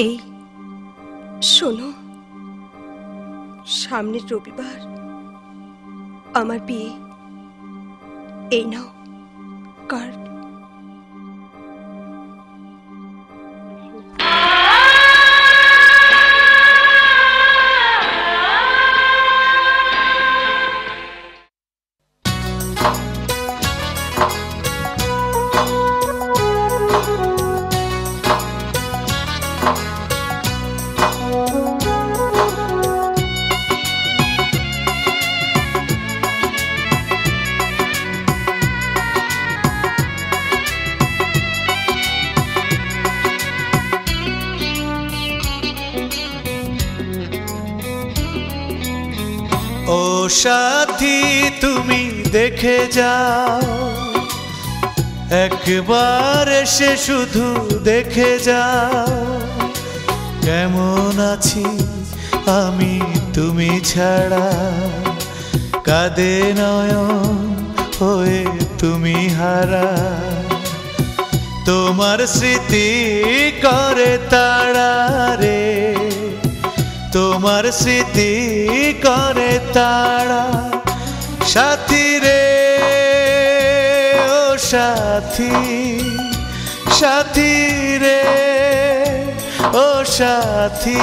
এই শোনো, সামনের রবিবার আমার বিয়ে। এই নাও কার্ড। ও সাথী তুমি দেখে যাও, একবার এসে শুধু দেখে যাও, কেমন আছি আমি তুমি ছাড়া। কাঁদে নয়ন হয়ে তুমি হারা, তোমার স্মৃতি করে তাড়া রে, তোমার স্মৃতি করে তাড়া। সাথী রে ও সাথী, সাথী রে ও সাথী।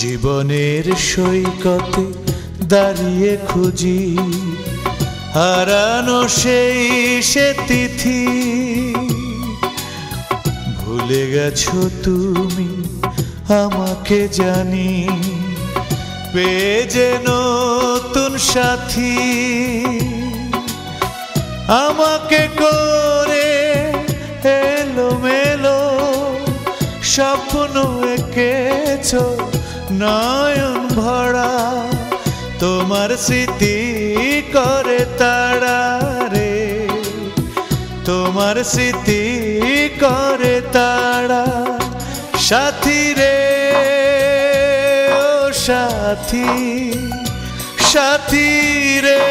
জীবনের সৈকতে দাঁড়িয়ে খুঁজি হারানো সে তিথি। ভুলে গেছো তুমি আমাকে জানি, পেয়ে যে নতুন সাথী। আমাকে করে এলোমেলো স্বপ্ন এঁকেছো নয়ন ভরা, তোমার স্মৃতি করে তাড়া রে, তোমার স্মৃতি করে তাড়া। সাথী রে ও সাথী, সাথী রে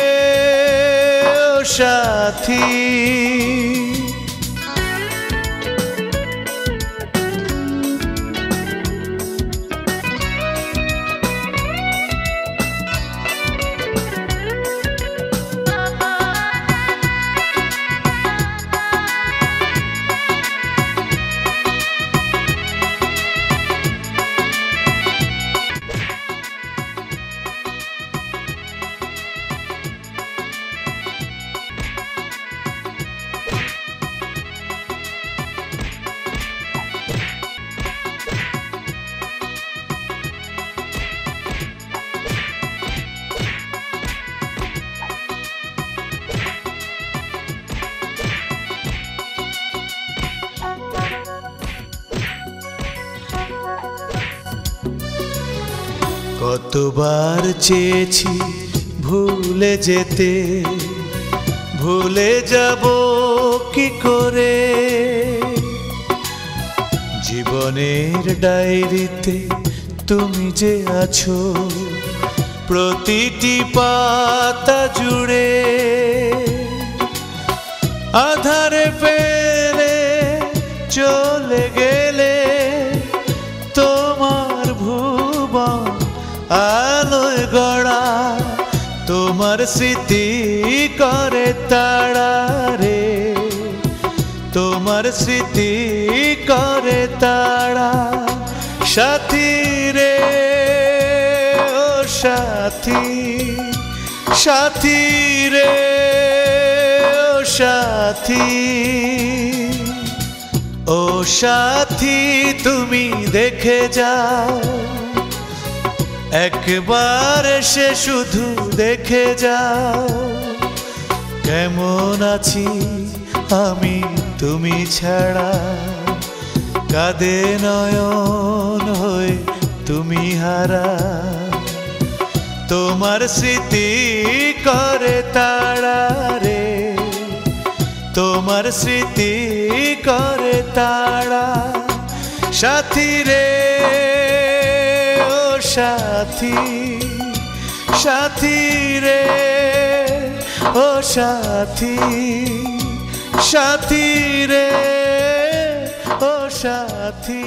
ও সাথী। কতবার চেয়েছি ভুলে যেতে, ভুলে যাব কি করে। জীবনের ডায়েরিতে তুমি যে আছো প্রতিটি পাতা জুড়ে। আধারে ফেলে চলে গেলে তোমার ভুবন আলোয় গড়া, তোমার স্মৃতি করে তাড়া রে, তোমার স্মৃতি করে তাড়া। সাথী রে ও সাথী, সাথী রে ও সাথী। ও সাথী তুমি দেখে যাও, একবার এসে শুধু দেখে যাও, কেমন আছি আমি তুমি ছাড়া। কাঁদে নয়ন হয়ে তুমি হারা। তোমার স্মৃতি করে তাড়া রে, তোমার স্মৃতি করে তাড়া। সাথী রে ও সাথী, সাথী রে ও সাথী, সাথী রে ও সাথী।